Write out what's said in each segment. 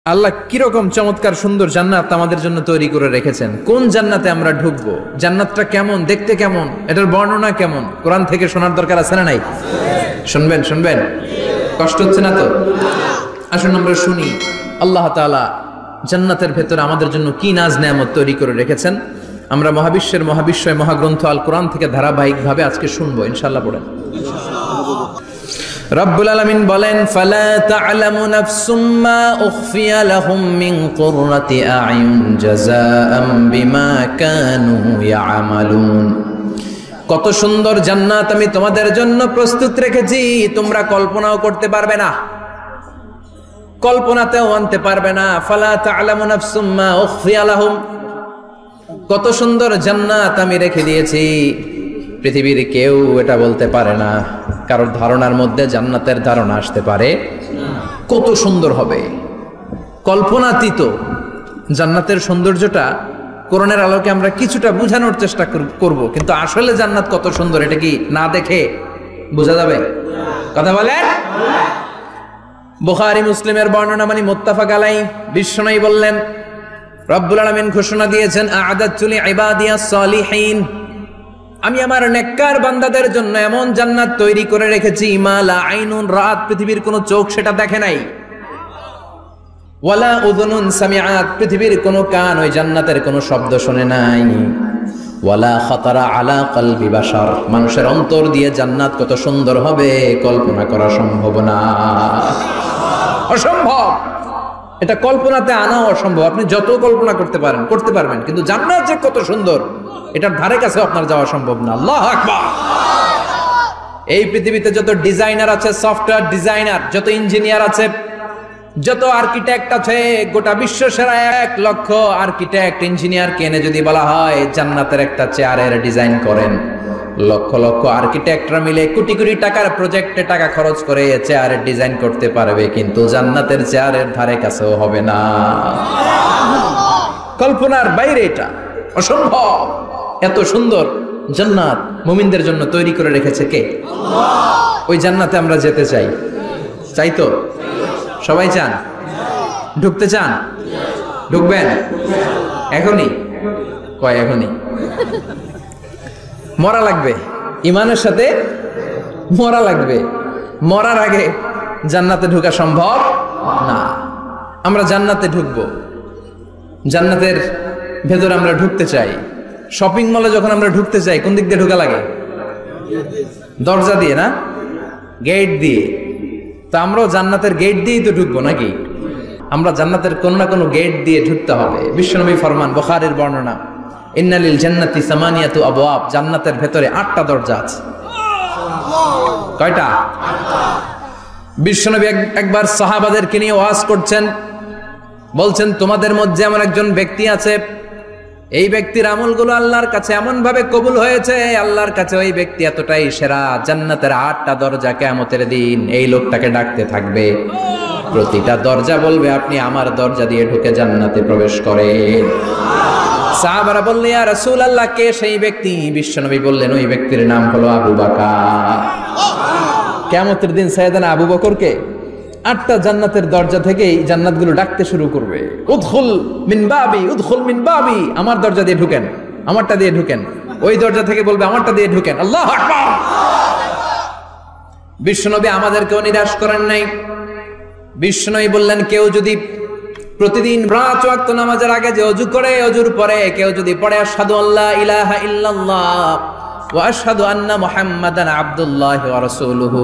আল্লাহ কিরকম চমৎকার সুন্দর জান্নাত আমাদের জন্য তৈরি করে রেখেছেন। কোন জান্নাতে আমরা ঢুকবো, জান্নাতটা কেমন, দেখতে কেমন, এটার বর্ণনা কেমন, কোরআন থেকে শোনার দরকার আছে না নাই? শুনবেন শুনবেন, কষ্ট হচ্ছে না তো? আসুন আমরা শুনি আল্লাহ তাআলা জান্নাতের ভেতরে আমাদের জন্য কি নাজ নেয়ামত তৈরি করে রেখেছেন। আমরা মহাবিশ্বের মহাবিশ্বয় মহাগ্রন্থ আল কোরআন থেকে ধারাবাহিকভাবে আজকে শুনবো ইনশাআল্লাহ। পড়েন। রব্বুল আলামিন বলেন, ফালা তা'লামু নাফসুম মা উখফিয়া লাহুম মিন কুররাতি আ'য়ুন জাযাআম বিমা কানু ইয়া'মালুন। কত সুন্দর জান্নাত আমি তোমাদের জন্য প্রস্তুত রেখেছি, তোমরা কল্পনাও করতে পারবে না, কল্পনাতেও আনতে পারবে না। ফালা তা'লামু নাফসুম মা উখফিয়া লাহুম, কত সুন্দর জান্নাত আমি রেখে দিয়েছি, পৃথিবীর কেউ এটা বলতে পারে না। কারোর ধারণার মধ্যে জান্নাতের ধারণা আসতে পারে কত সুন্দর হবে, কল্পনাতীত জান্নাতের সৌন্দর্যটা কোরআনের আলোকে আমরা কিছুটা বোঝানোর চেষ্টা করব, কিন্তু আসলে জান্নাত কত সুন্দর এটা কি না দেখে বোঝা যাবে? কথা বলেন। বুখারী মুসলিমের বর্ণনা মানে মুত্তাফাক আলাইহি, বিশ্বনবী বললেন, রব্বুল আলামিন ঘোষণা দিয়েছেন, আ'আদাতু লিইবাদিয়াস সালিহিন, আমি আমার নেককার বান্দাদের জন্য এমন জান্নাত তৈরি করে রেখেছি, মা লা আইনুন রাত, পৃথিবীর কোন চোখ সেটা দেখে নাই, ওয়ালা উযুনুন সামিআত, পৃথিবীর কোন কান ওই জান্নাতের কোন শব্দ শুনে নাই, ওয়ালা খাতারা আলা কলবি বাশার, মানুষের অন্তর দিয়ে জান্নাত কত সুন্দর হবে কল্পনা করা সম্ভব না, অসম্ভব। এটা কল্পনাতে আনাও অসম্ভব। আপনি যত কল্পনা করতে পারবেন, কিন্তু জান্নাত যে কত সুন্দর এটার ধারে কাছে আপনার যাওয়া সম্ভব না। আল্লাহু আকবার। এই পৃথিবীতে যত ডিজাইনার আছে, সফটওয়্যার ডিজাইনার, যত ইঞ্জিনিয়ার আছে, যত আর্কিটেক্ট আছে, গোটা বিশ্ব সেরা 1 লক্ষ আর্কিটেক্ট ইঞ্জিনিয়ারকে এনে যদি বলা হয় জান্নাতের একটা চেয়ারের ডিজাইন করেন, লক্ষ লক্ষ আর্কিটেক্টরা মিলে কোটি কোটি টাকার প্রজেক্টে টাকা খরচ করে চেয়ারের ডিজাইন করতে পারবে, কিন্তু জান্নাতের চেয়ারের ধারে কাছেও হবে না। কল্পনার বাইরে, এটা অসম্ভব। এত সুন্দর জান্নাত মুমিনদের জন্য তৈরি করে রেখেছে কে? আল্লাহ। ওই জান্নাতে আমরা যেতে চাই, চাই তো? সবাই চান? ঢুকতে চান? ঢুকবেন এখনই? কয় এখনই? মরা লাগবে, ইমানের সাথে মরা লাগবে। মরার আগে জান্নাতে ঢোকা সম্ভব না। আমরা জান্নাতে ঢুকবো, জান্নাতের ভেতরে আমরা ঢুকতে চাই। শপিং মলে যখন আমরা ঢুকতে চাই, কোন দিক দিয়ে ঢোকা লাগে? দরজা দিয়ে না, গেট দিয়ে। তো আমরাও জান্নাতের গেট দিয়েই তো ঢুকবো নাকি? আমরা জান্নাতের কোন না কোনো গেট দিয়ে ঢুকতে হবে। বিশ্বনবী ফরমান, বুখারীর বর্ণনা, ইন্নালিল জান্নাতি সামানিয়াতু আবওয়াব, জান্নাতের ভেতরে 8টা দরজা আছে। কয়টা? বিশ্বনবী একবার সাহাবাদেরকে নিয়ে ওয়াজ করছেন, বলছেন, তোমাদের মধ্যে এমন একজন ব্যক্তি আছে, এই ব্যক্তির আমলগুলো আল্লাহর কাছে এমন ভাবে কবুল হয়েছে, আল্লাহর কাছে ওই ব্যক্তি এতটাই সেরা, জান্নাতের 8টা দরজা কিয়ামতের দিন এই লোকটাকে ডাকতে থাকবে। প্রতিটা দরজা বলবে, আপনি আমার দরজা দিয়ে ঢুকে জান্নাতে প্রবেশ করেন। সাহাবারা বললেন, ইয়া রাসূলুল্লাহ, কে সেই ব্যক্তি? বিশ্বনবী বললেন, ওই ব্যক্তির নাম হলো আবু বকর। কিয়ামতের দিন সাইয়েদনা আবু বকরকে 8টা জান্নাতের দরজা থেকেই জান্নাতগুলো ডাকতে শুরু করবে, উদখুল মিন বাবি, উদখুল মিন বাবি, আমার দরজা দিয়ে ঢুকেন, আমারটা দিয়ে ঢুকেন। ওই দরজা থেকে বলবে, আমারটা দিয়ে ঢুকেন। আল্লাহু আকবার। বিশ্বনবী আমাদেরকেও নিরাশ করেন নাই। বিশ্বনবী বললেন, কেউ যদি প্রতিদিন 5 ওয়াক্ত নামাজের আগে যে ওযু করে, ওযুর পরে কেউ যদি পড়ে আশহাদু আল্লা ইলাহা ইল্লাল্লাহ ওয়া আশহাদু আন্না মুহাম্মাদান আবদুল্লাহি ওয়া রাসূলুহু,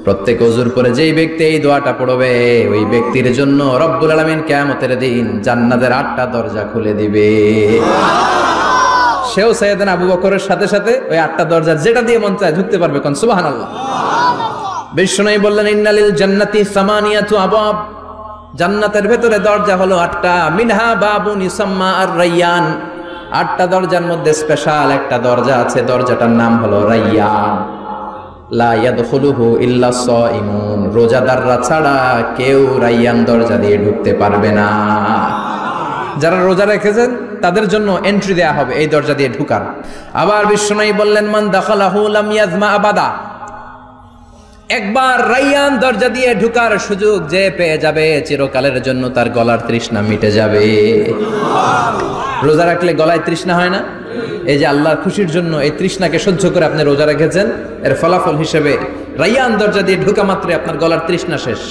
প্রত্যেক ওযুর পরে যেই ব্যক্তি এই দোয়াটা পড়বে, ওই ব্যক্তির জন্য রব্বুল আলামিন কিয়ামতের দিন জান্নাতের 8টা দরজা খুলে দিবে। সেও সাইয়েদনা আবু বকরের সাথে সাথে ওই 8টা দরজা যেটা দিয়ে মন চায় ঢুকতে পারবে। কোন সুবহানাল্লাহ। বিশ্বনবী বললেন, ইন্নালিল জান্নাতি সামানিয়াতু আবওয়াব, জান্নাতের ভেতরে দরজা হলো 8টা, মিনহা বাবুন ইউসাম্মা আর-রায়্যান, 8টা দরজার মধ্যে স্পেশাল একটা দরজা আছে, দরজাটার নাম হলো রায়্যান। লা ইয়াদখুলুহু ইল্লা সাইমুন, রোজাদাররা ছাড়া কেউ রায়্যান দরজা দিয়ে ঢুকতে পারবে না। যারা রোজা রেখেছেন তাদের জন্য এন্ট্রি দেয়া হবে এই দরজা দিয়ে ঢুকার। আবার বিশ্বনবী বললেন, মান দাখালাহু লাম ইয়াজমা আবাদা, একবার রাইয়ান দরজা দিয়ে ঢুকার সুযোগ যে পেয়ে যাবে চিরকালের জন্য তার গলার তৃষ্ণা মিটে যাবে। রোজা রাখলে গলায় তৃষ্ণা হয় না? এই যে আল্লাহর খুশির জন্য এই তৃষ্ণাকে সহ্য করে আপনি রোজা রেখেছেন, এর ফলাফল হিসেবে রাইয়ান দরজা দিয়ে ঢুকা মাত্রে আপনার গলার তৃষ্ণা শেষ।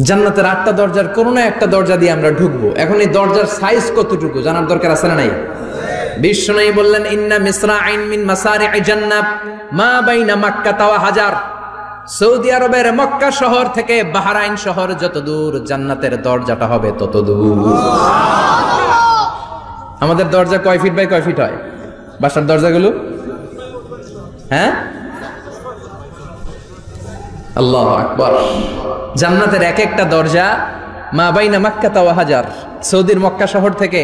জান্নাতের 8টা দরজার কোনো না একটা দরজা দিয়ে আমরা ঢুকবো। এখন এই দরজার সাইজ কতটুকু জানার দরকার আছে না নাই? বিশ্বনবী বললেন, ইন্না মিসরাইন মিন মাসারি'i জান্নাহ মা বাইনা মাক্কা ওয়া হাজার। সৌদি আরবের মক্কা শহর থেকে বাহরাইন শহর যত দূর, জান্নাতের দরজাটা হবে তত দূর। আমাদের দরজা কয় ফিট বাই কয় ফিট হয় বাসার দরজাগুলো? হ্যাঁ, আল্লাহু আকবার। জান্নাতের এক একটা দরজা মা বাইনা মাক্কা ওয়া হাজার। সৌদির মক্কা শহর থেকে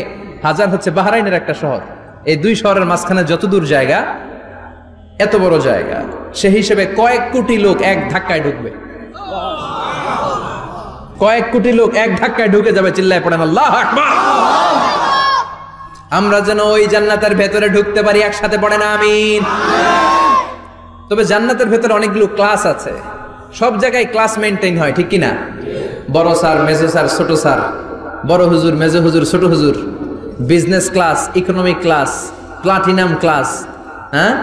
হাজার হচ্ছে বাহরাইনের একটা শহর। এই দুই শহরের মাঝখানে যত দূর জায়গা, এত বড় জায়গা, সে হিসেবে কয়েক কোটি লোক এক ধাক্কায় ঢুকবে। কয়েক কোটি লোক এক ধাক্কায় ঢুকে যাবে। চিল্লায় পড়েন আল্লাহু আকবার। আমরা যেন ওই জান্নাতের ভেতরে ঢুকতে পারি, একসাথে পড়েন আমিন। তবে জান্নাতের ভেতরে অনেকগুলো ক্লাস আছে, সব জায়গায় ক্লাস মেনটেন হয়, ঠিক কিনা? বড় স্যার, মেজো স্যার, ছোট স্যার, বড় হুজুর, মেজো হুজুর, ছোট হুজুর, business class, economic class, platinum class, হ্যাঁ,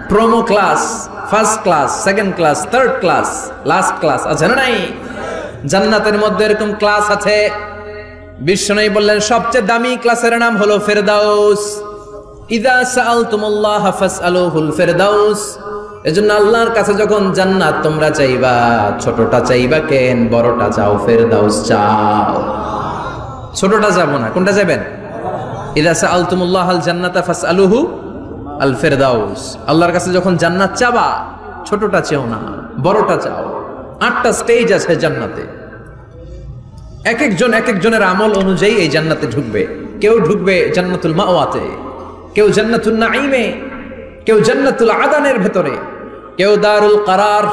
promo class, first class, second class, third class, last class আছে না নাই? জান্নাতের মধ্যে এরকম ক্লাস আছে। বিশ্বনবী বললেন সবচেয়ে দামি ক্লাসের নাম হলো ফেরদাউস। ইযা সাআলতুমুল্লাহ ফাসআলুহুল ফেরদাউস। এজন্য আল্লাহর কাছে যখন জান্নাত তোমরা চাইবা, ছোটটা চাইবা কেন, বড়টা চাও, ফেরদাউস চাও। ছোটটা যাবো না, কোনটা যাবেন? ইযা সাআলতুমুল্লাহ আল জান্নাতা ফাসআলুহু আল ফেরদাউস। আল্লাহর কাছে যখন জান্নাত চাবা, ছোটটা চেও না, বড়টা চাও। 8টা স্টেজ আছে জান্নাতে। এক একজন এক একজনের আমল অনুযায়ী এই জান্নাতে ঢুকবে। কেউ ঢুকবে জান্নাতুল মাওয়াতে, কেউ জান্নাতুল নাঈমে, কেউ জান্নাতুল আদানের ভেতরে, কেউ দারুল কারার,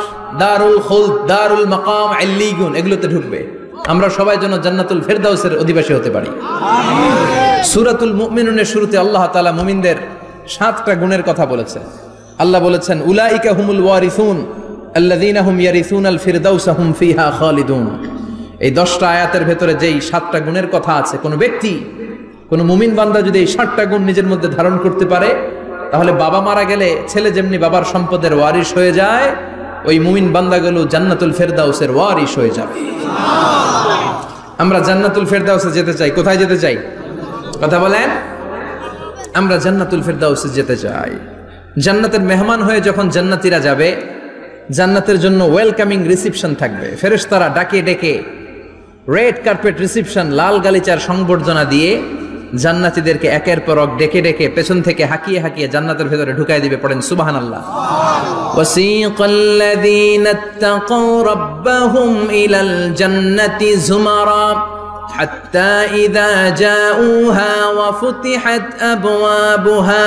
দারুল খুলদ, দারুল মাকাম, আল্লিগুন, এগুলোতে ঢুকবে। আমরা সবাই যেন জান্নাতুল ফেরদাউসের অধিবাসী হতে পারি। সূরাতুল মুমিনুনের শুরুতে আল্লাহ তাআলা মুমিনদের 7টা গুণের কথা বলেছেন। আল্লাহ বলেছেন, উলাইকা হুমুল ওয়ারিসুন আল্লাযীনা হুম ইয়ারিসুনাল ফিরদাউসা হুম ফিহা খালিদুন। এই 10টা আয়াতের ভেতরে যেই 7টা গুণের কথা আছে, কোন ব্যক্তি, কোন মুমিন বান্দা যদি এই 7টা গুণ নিজের মধ্যে ধারণ করতে পারে, তাহলে বাবা মারা গেলে ছেলে যেমনি বাবার সম্পদের ওয়ারিশ হয়ে যায়, ওই মুমিন বান্দাগুলো জান্নাতুল ফেরদাউসের ওয়ারিশ হয়ে যাবে। আমরা জান্নাতুল ফেরদাউসে যেতে চাই। কোথায় যেতে চাই? কথা বলেন। আমরা জান্নাতুল ফেরদাউসে যেতে চাই। জান্নাতের মেহমান হয়ে যখন জান্নাতীরা যাবে, জান্নাতের জন্য ওয়েলকামিং রিসিপশন থাকবে। ফেরেশতারা ডাকে ডেকে রেড কার্পেট রিসিপশন, লাল গালিচার সংবর্ধনা দিয়ে জান্নাতীদেরকে একের পর এক ডেকে ডেকে পেছন থেকে হাঁকিয়ে হাঁকিয়ে জান্নাতের ভেতরে ঢুকাই দিবে। পড়েন সুবহানাল্লাহ। ওয়াসিকাল্লাযীনা ইত্তাকাউ রাব্বাহুম ইলাল জান্নাতি যুমারা হাত্তা ইযা জাউহা ওয়া ফুতিহাত আবওয়াবুহা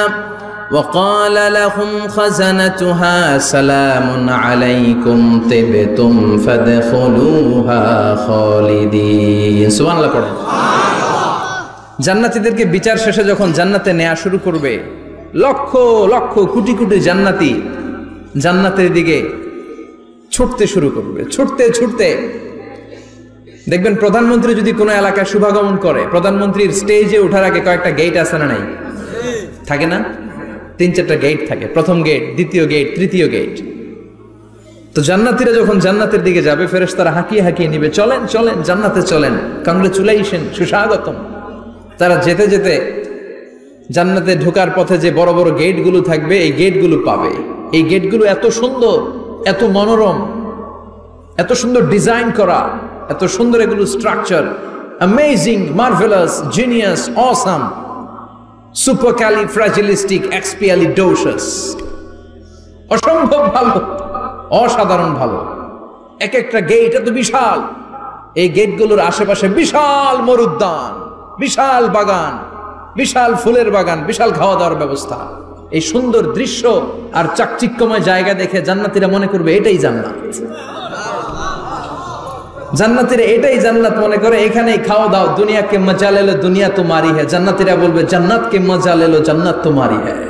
وقال لهم خزنتها سلام عليكم طبتم فادخلوها خالدين। সুবহানাল্লাহ পড়েন। জান্নাতীদেরকে বিচার শেষে যখন জান্নাতে নেওয়া শুরু করবে, লক্ষ লক্ষ কোটি কোটি জান্নাতি জান্নাতের দিকে ছুটতে শুরু করবে। ছুটতে ছুটতে দেখবেন প্রধানমন্ত্রী যদি কোনো এলাকায় শুভাগমন করে, প্রধানমন্ত্রীর স্টেজে ওঠার আগে কয়েকটা গেট আছে না নাই? থাকে না? 3-4টা গেট থাকে। প্রথম গেট, দ্বিতীয় গেট, তৃতীয় গেট। তো জান্নাতীরা যখন জান্নাতের দিকে যাবে, ফেরেশতারা হাঁকিয়ে হাঁকিয়ে নিবে, চলেন চলেন জান্নাতে চলেন, কংগ্রেচুলেশন, সুস্বাগতম। তারা যেতে যেতে জান্নাতে ঢোকার পথে যে বড় বড় গেটগুলো থাকবে, এই গেটগুলো পাবে। এই গেটগুলো এত সুন্দর, এত মনোরম, এত সুন্দর ডিজাইন করা, এত সুন্দর এগুলো structure, amazing, marvellous, genius, awesome, supercalifragilisticexpialidocious, অসম্ভব ভালো, অসাধারণ ভালো। এক একটা গেট এত বিশাল। এই গেটগুলোর আশেপাশে বিশাল মরুদ্যান, বিশাল বাগান, বিশাল ফুলের বাগান, বিশাল খাওয়া দাওয়ার ব্যবস্থা। এই সুন্দর দৃশ্য আর চাকচিক্যময় জায়গা দেখে জান্নাতীরা মনে করবে এটাই জান্নাত। জান্নাতীরা এটাই জান্নাত মনে করে, এখানেই খাওয়া দাও। দুনিয়া কে মজা লে লো, দুনিয়া তোমারি হ্যায়। জান্নাতীরা বলবে জান্নাত কে মজা লে লো, জান্নাত তোমারি হ্যায়।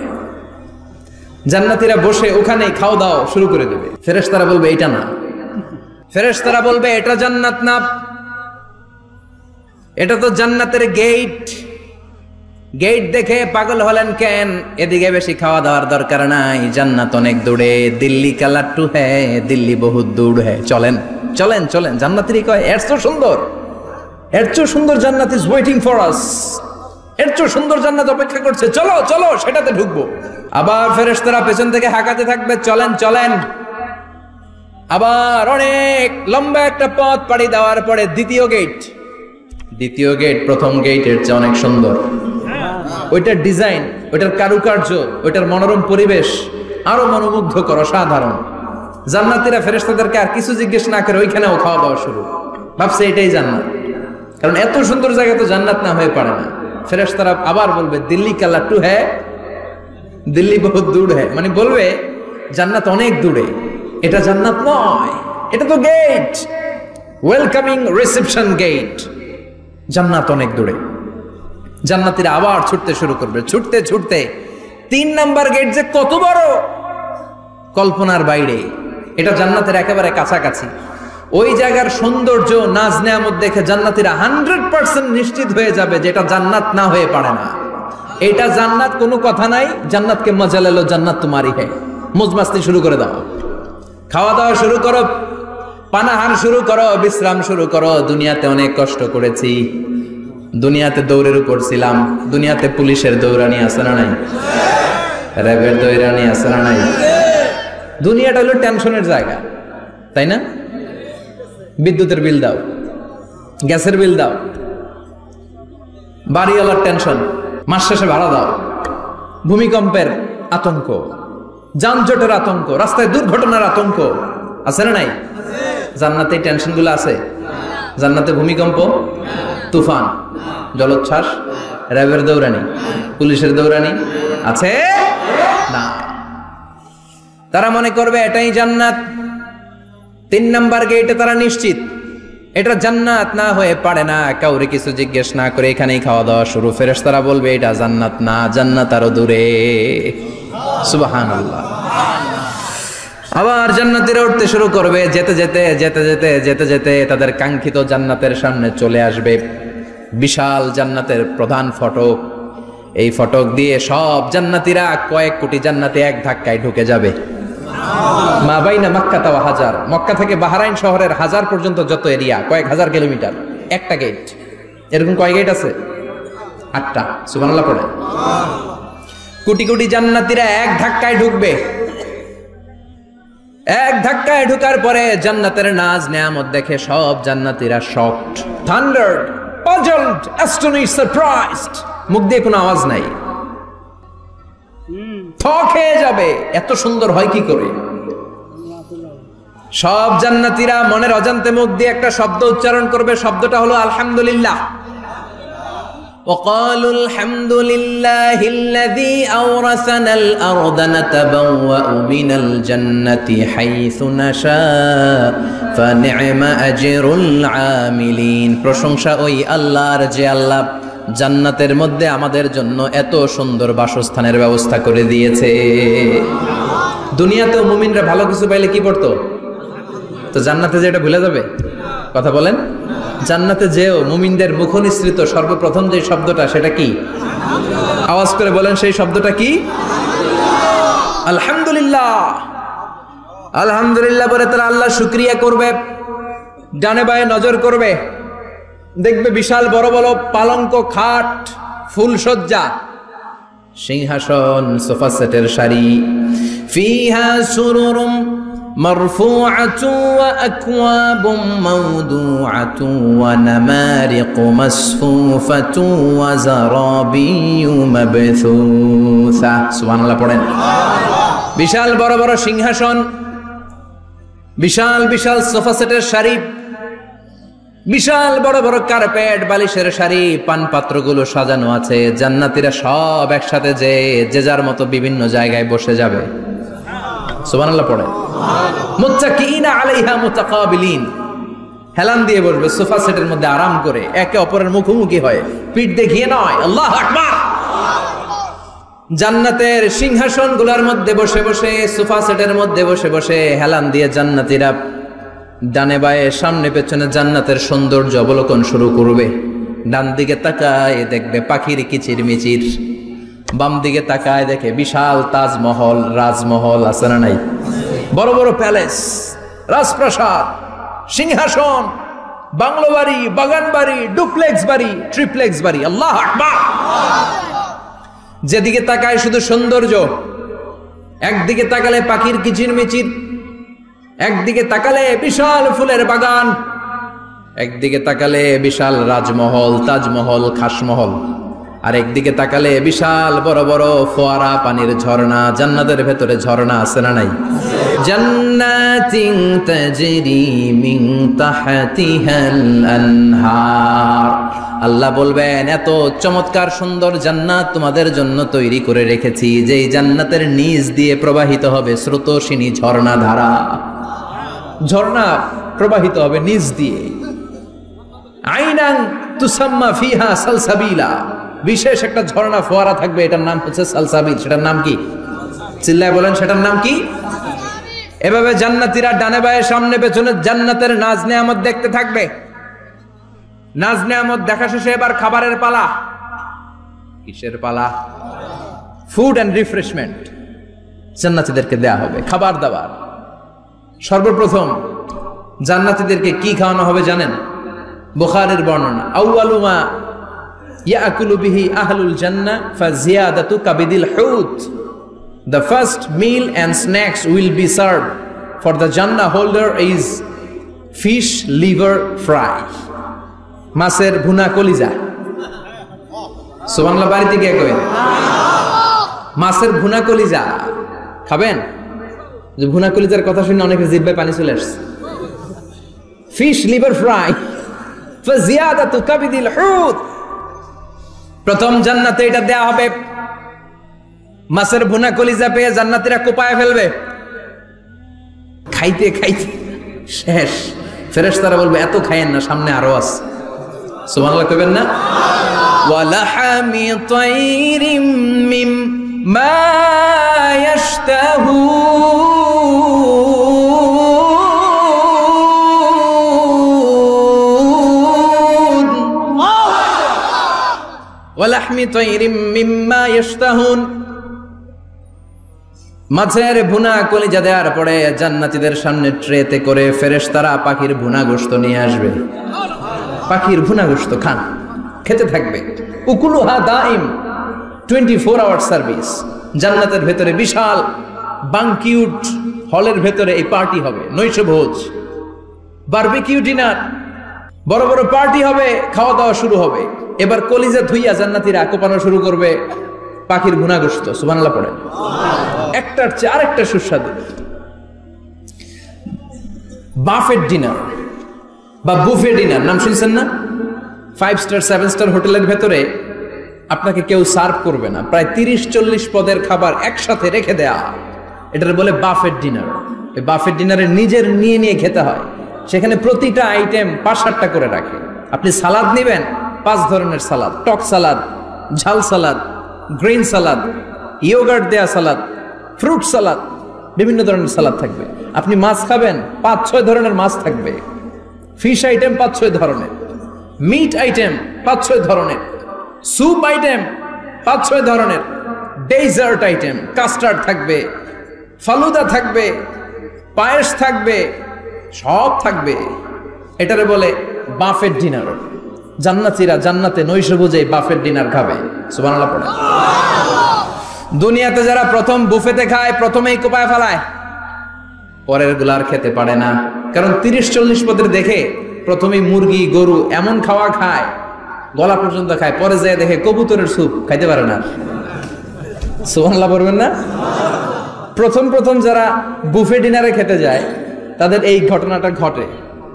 জান্নাতীরা বসে ওখানে খাওয়া দাওয়া শুরু করে দেবে। ফেরেশতারা বলবে এটা না, ফেরেশতারা বলবে এটা জান্নাত না, এটা তো জান্নাতের গেট। গেট দেখে পাগল হলেন কেন? এদিকে বেশি খাওয়া দাওয়ার দরকার নাই, জান্নাত অনেক দূরে। দিল্লি কা লাট্টু হ্যাঁ, দিল্লি বহুত দূর হ্যাঁ, চলেন চলেন চলেন। জান্নাতেরই কয় এর চেয়ে সুন্দর, এর চেয়ে সুন্দর জান্নাত ইজ ওয়েটিং ফর আস, এর চেয়ে সুন্দর জান্নাত অপেক্ষা করছে, চলো চলো সেটাতে ঢুকবো। আবার ফেরেশতারা পেছন থেকে হাঁকাতে থাকবে চলেন চলেন। আবার অনেক লম্বা একটা পথ পাড়ি দেওয়ার পরে দ্বিতীয় গেট, দ্বিতীয় গেট প্রথম গেটের চেয়ে অনেক সুন্দর। ওইটার ডিজাইন, ওইটার কারুকার্য, ওইটার মনোরম পরিবেশ আরো মনোমুগ্ধকর, অসাধারণ। জান্নাতীরা ফেরেশতাদেরকে আর কিছু জিজ্ঞেস না করে ওইখানেও খাওয়া দাওয়া শুরু, ভাবছে এটাই জান্নাত। কারণ এত সুন্দর জায়গা তো জান্নাত না হয়ে পারে না। ফেরেশতারা আবার বলবে দিল্লি কা লাট্টু হ্যাঁ, দিল্লি বহুত দূর হ্যাঁ, মানে বলবে জান্নাত অনেক দূরে, এটা জান্নাত নয়, এটা তো গেট, ওয়েলকামিং রিসেপশন গেট, জান্নাত অনেক দূরে। জান্নাতীরা আবার ছুটতে শুরু করবে, ছুটতে ছুটতে 3 নাম্বার গেট যে কত বড়, কল্পনার বাইরে। এটা জান্নাতের একেবারে কাছাকাছি। ওই জায়গার সৌন্দর্য, নাজ নেয়ামত দেখে জান্নাতীরা 100% নিশ্চিত হয়ে যাবে যে এটা জান্নাত না হয়ে পারে না, এটা জান্নাত, কোনো কথা নাই। জান্নাতকে মজা লেলো, জান্নাত তোমারই হ্যাঁ। মজমাস্তি শুরু করে দাও, খাওয়া দাওয়া শুরু করো, পানাহার শুরু করো, বিশ্রাম শুরু করো। দুনিয়াতে অনেক কষ্ট করেছি, দুনিয়াতে দৌড়ের উপর ছিলাম, দুনিয়াতে পুলিশের দৌড়ানি আছে না নাই, র্যাবের দৌড়ানি আছে না নাই। দুনিয়াটা হলো টেনশনের জায়গা, তাই না? বিদ্যুতের বিল দাও, গ্যাসের বিল দাও, বাড়িওয়ালার টেনশন, মাস শেষে ভাড়া দাও, ভূমিকম্পের আতঙ্ক, যানজটের আতঙ্ক, রাস্তায় দুর্ঘটনার আতঙ্ক আছে না নাই? জান্নাতে টেনশন গুলো আছে? জান্নাতে ভূমিকম্প, তুফান, জলোচ্ছ্বাস, র্যাবের দৌড়ানি, পুলিশের দৌড়ানি আছে না। তারা মনে করবে এটাই জান্নাত। 3 নাম্বার গেটে তারা নিশ্চিত এটা জান্নাত না হয়ে পারে না। কাউরে কিছু জিজ্ঞেস না করে এখানেই খাওয়া দাওয়া শুরু। ফেরেশতারা বলবে এটা জান্নাত না, জান্নাত আরো দূরে। সুবহানাল্লাহ। আবার জান্নাতীরা উঠতে শুরু করবে, যেতে যেতে যেতে যেতে যেতে যেতে তাদের কাঙ্ক্ষিত জান্নাতের সামনে চলে আসবে। বিশাল জান্নাতের প্রধান ফটক, এই ফটক দিয়ে সব জান্নাতীরা, কয়েক কোটি জান্নাতি এক ধাক্কায় ঢুকে যাবে। মা বাইনা মক্কা ওয়া হাজার, মক্কা থেকে বাহরাইন শহরের হাজার পর্যন্ত যত এরিয়া, কয়েক হাজার কিলোমিটার, একটা গেট। এরকম কয় গেট আছে? 8টা। সুবহানাল্লাহ পড়ে। কোটি কোটি জান্নাতীরা এক ধাক্কায় ঢুকবে। এক ধাক্কায় ঢুকার পরে জান্নাতের নাজ নেয়ামত দেখে সব জান্নাতীরা শকড, থান্ডার্ড, পাজলড, অ্যাস্টনিশড, সারপ্রাইজড। মুখ দিয়ে কোনো আওয়াজ নাই, থক হয়ে যাবে, এত সুন্দর হয় কি করে। সব জান্নাতীরা মনের অজান্তে মুখ দিয়ে একটা শব্দ উচ্চারণ করবে, শব্দটা হলো আলহামদুলিল্লাহ। وقالوا الحمد لله الذي أورثنا الأرض نتبوأ من الجنة حيث نشاء فنعم أجر العاملين। প্রশংসা ওই আল্লাহর যে আল্লাহ জান্নাতের মধ্যে আমাদের জন্য এত সুন্দর বাসস্থানের ব্যবস্থা করে দিয়েছে। দুনিয়াতেও মুমিনরা ভালো কিছু পাইলে কি করতো? তো জান্নাতে যে এটা ভুলে যাবে? কথা বলেন। জান্নাতে যেও মুমিনদের মুখ নিঃসৃত সর্বপ্রথম যে শব্দটা, সেটা কি? আওয়াজ করে বলেন, সেই শব্দটা কি? আলহামদুলিল্লাহ। আলহামদুলিল্লাহ বলে তারা আল্লাহ শুকরিয়া করবে, ডানে বায়ে নজর করবে, দেখবে বিশাল বড় বড় পালঙ্ক, খাট, ফুলসজ্জা, সিংহাসন, সোফা সেটের সারি। ফিহা সুরুরুম মারফুআতু ওয়া আকওয়াবুম মাওদুআতু ওয়া নামারিকু মাসফুফাতু ওয়া যারাবিয়্যু মাবথুসা। সুবহানাল্লাহ পড়েন। বিশাল বড় বড় সিংহাসন, বিশাল বিশাল সোফা সেটের সারি, বিশাল বড় বড় কার্পেট, বালিশের সারি, পানপাত্রগুলো সাজানো আছে। জান্নাতীরা সব একসাথে যে যার মতো বিভিন্ন জায়গায় বসে যাবে। সুবহানাল্লাহ পড়ে। মুত্তাকিইনা আলাইহা মুতাকাবিলিন, হেলান দিয়ে বসবে সোফা সেটের মধ্যে আরাম করে, একে অপরের মুখোমুখি হয়ে, পিঠ দেখিয়ে নয়। আল্লাহু আকবার। জান্নাতের সিংহাসনগুলোর মধ্যে বসে বসে, সোফা সেটের মধ্যে বসে বসে হেলান দিয়ে জান্নাতীরা ডানে বায়ে সামনে পেছনে জান্নাতের সৌন্দর্য অবলোকন শুরু করবে। ডান দিকে তাকায় দেখবে পাখির কিচিরমিচির, বাম দিকে তাকায় দেখে বিশাল তাজমহল, রাজমহল আছে না নাই, বড় বড় প্যালেস, রাজপ্রাসাদ, সিংহাসন, বাংলো বাড়ি, বাগান বাড়ি, ডুপ্লেক্স বাড়ি, ট্রিপ্লেক্স বাড়ি। আল্লাহ আকবার। যেদিকে তাকায় শুধু সৌন্দর্য। একদিকে তাকালে পাখির কিচিরমিচির, একদিকে তাকালে বিশাল ফুলের বাগান, একদিকে তাকালে বিশাল রাজমহল, তাজমহল, খাসমহল, আর একদিকে তাকালে বিশাল বড় বড় ফোয়ারা, পানির ঝর্ণা। জান্নাতের ভেতরে ঝর্ণা আছে না নাই? জান্নাতিন তাজরি মিন তাহতিহাল আনহার। আল্লাহ বলবেন, এত চমৎকার সুন্দর জান্নাত তোমাদের জন্য তৈরি করে রেখেছি, যেই জান্নাতের নিচ দিয়ে প্রবাহিত হবে স্রোতস্বিনী ঝর্ণা ধারা। ঝর্ণা প্রবাহিত হবে নিচ দিয়ে। আইনান তুসাম্মা ফিহা সালসাবিলা। বিশেষ একটা ঝর্ণা ফোয়ারা থাকবে, এটার নাম হচ্ছে সালসাবিল। সেটার নাম কি? চিল্লায় বলেন, সেটার নাম কি? এভাবে জান্নাতীরা ডানে বায়ে সামনে পেছনে জান্নাতের নাজ নেয়ামত দেখতে থাকবে। নাজ নেয়ামত দেখা শেষে এবার খাবারের পালা। কিসের পালা? ফুড এন্ড রিফ্রেশমেন্ট জান্নাতীদেরকে দেয়া হবে, খাবার দাবার। সর্বপ্রথম জান্নাতীদেরকে কি খাওয়ানো হবে জানেন? বুখারীর বর্ণনা, আউয়ালু মা ইয়াকুলু বিহি আহলুল জান্নাহ ফাজিয়াদাতু কাবিদিল হুত। The first meal and snacks will be served for the Jannah holder is fish liver fry. মাছের ভুনা কলিজা। সুবহানাল্লাহ, বাড়িতে গিয়ে কইবেন মাছের ভুনা কলিজা খাবেন। যে ভুনা কলিজার কথা শুনে অনেকের জিহ্বায় পানি চলে আসছে। ফিশ লিভার ফ্রাই ফাজিয়াদাতু কাবিদিল হুত। প্রথম জান্নাতে এটা দেয়া হবে। মাছের ভুনা কলিজা পেয়ে জান্নাতীরা কোপায় ফেলবে। খাইতে খাইতে শেষ। ফেরেশতারা বলবে, এত খায়েন না, সামনে আরো আছে। সুবহানাল্লাহ কইবেন না? ওয়ালাহামি তাইরিম মিম্মা ইয়াশতাহুন। ওয়ালাহমি তাইরিম মিম্মা ইয়াশতাহুন। মাছের ভুনা কলিজা দেওয়ার পরে জান্নাতীদের সামনে ট্রেতে করে ফেরেশতারা পাখির ভুনা গোশত নিয়ে আসবে। পাখির ভুনা গোশত খান, খেতে থাকবে। উকুলুহা দাইম, 24 আওয়ার সার্ভিস। জান্নাতের ভেতরে বিশাল বানকিউট হলের ভেতরে এই পার্টি হবে, নৈশভোজ, বারবিকিউ ডিনার, বড় বড় পার্টি হবে, খাওয়া দাওয়া শুরু হবে। এবার কলিজা ধুইয়া জান্নাতীরা কোপানো শুরু করবে পাখির ভুনা গোশত। সুবহানাল্লাহ পড়ে। একটার চেয়ে আরেকটা সুস্বাদু। বাফেট ডিনার বা বুফে ডিনার নাম শুনছেন না? 5 স্টার 7 স্টার হোটেলের ভেতরে আপনাকে কেউ সার্ভ করবে না, প্রায় 30-40 পদের খাবার একসাথে রেখে দেয়া। এটার বলে বাফেট ডিনার। এই বাফেট ডিনারে নিজের নিয়ে নিয়ে খেতে হয়। সেখানে প্রতিটা আইটেম 5-7টা করে রাখে। আপনি সালাদ নেবেন, 5 ধরনের সালাদ, টক সালাদ, ঝাল সালাদ, গ্রিন সালাদ, ইয়োগার্ট দেয়া সালাদ, ফ্রুট সালাদ, বিভিন্ন ধরনের সালাদ থাকবে। আপনি মাছ খাবেন, 5-6 ধরনের মাছ থাকবে। ফিশ আইটেম 5-6 ধরনের, মিট আইটেম 5-6 ধরনের, স্যুপ আইটেম 5-6 ধরনের, ডেজার্ট আইটেম, কাস্টার্ড থাকবে, ফালুদা থাকবে, পায়েস থাকবে, সব থাকবে। এটারে বলে বাফেট ডিনার। জান্নাতীরা জান্নাতে নৈশভোজে বাফেট ডিনার খাবে। সুবহানাল্লাহ পড়ে। দুনিয়াতে যারা প্রথম বুফেতে খায়, প্রথমেই কোপায় ফেলায়, পরের গুলার খেতে পারে না। কারণ 30-40 পদের দেখে প্রথমেই মুরগি, গরু এমন খাওয়া খায়, গলা পর্যন্ত খায়, পরে যায় দেখে কবুতরের স্যুপ খাইতে পারে না। সুবহানাল্লাহ পড়বেন না? প্রথম যারা বুফে ডিনারে খেতে যায় তাদের এই ঘটনাটা ঘটে।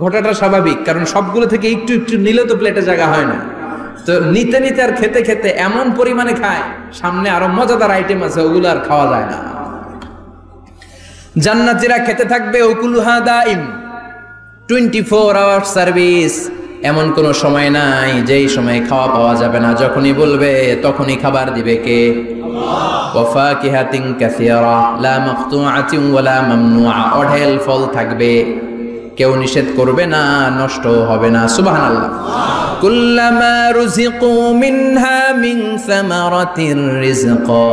ঘটাটা স্বাভাবিক, কারণ সবগুলো থেকে একটু একটু নিলে তো প্লেটে জায়গা হয় না। তো নিতে নিতে আর খেতে খেতে এমন পরিমাণে খায়, সামনে আরো মজাদার আইটেম আছে, ওগুলো আর খাওয়া যায় না। জান্নাতীরা খেতে থাকবে উকুলুহা দাইম, 24 আওয়ার সার্ভিস। এমন কোন সময় নাই যেই সময় খাওয়া পাওয়া যাবে না। যখনই বলবে তখনই খাবার দিবে কে? ওয়া ফাকিহাতিন কাসীরা লা মাকতুআতিন ওয়ালা মামনুআ, অঢেল ফল থাকবে, কেউ নিষেধ করবে না, নষ্ট হবে না। সুবহানাল্লাহ। কুল্লামা রুজিকু মিনহা মিন সামারাতির রিজকা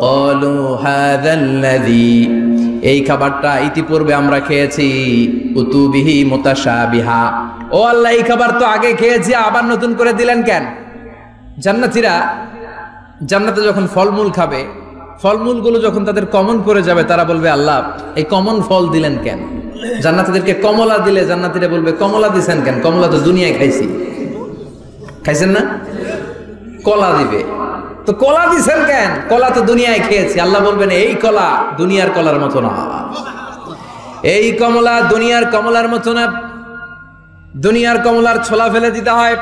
ক্বালু হাযাল্লাযী, এই খাবারটা ইতিপূর্বে আমরা খেয়েছি, উতুবিহি মুতাশাবিহা, ও আল্লাহ এই খাবার তো আগে খেয়েছি, আবার নতুন করে দিলেন কেন? জান্নাতীরা জান্নাতে যখন ফলমূল খাবে, ফলমূলগুলো যখন তাদের কমন পড়ে যাবে, তারা বলবে আল্লাহ এই কমন ফল দিলেন কেন? জান্নাতীদেরকে কমলা দিলে জান্নাতীরা বলবে কমলা দিছেন কেন? কমলা তো দুনিয়ায় খাইছি। খাইছেন না? কলা দিবে, তো কলা দিছেন কেন? কলা তো দুনিয়ায় খেয়েছি। আল্লাহ বলবেন এই কলা দুনিয়ার কলার মতো না, এই কমলা দুনিয়ার কমলার মতো না। দুনিয়ার কমলার ছোলা ফেলে দিতে হয়,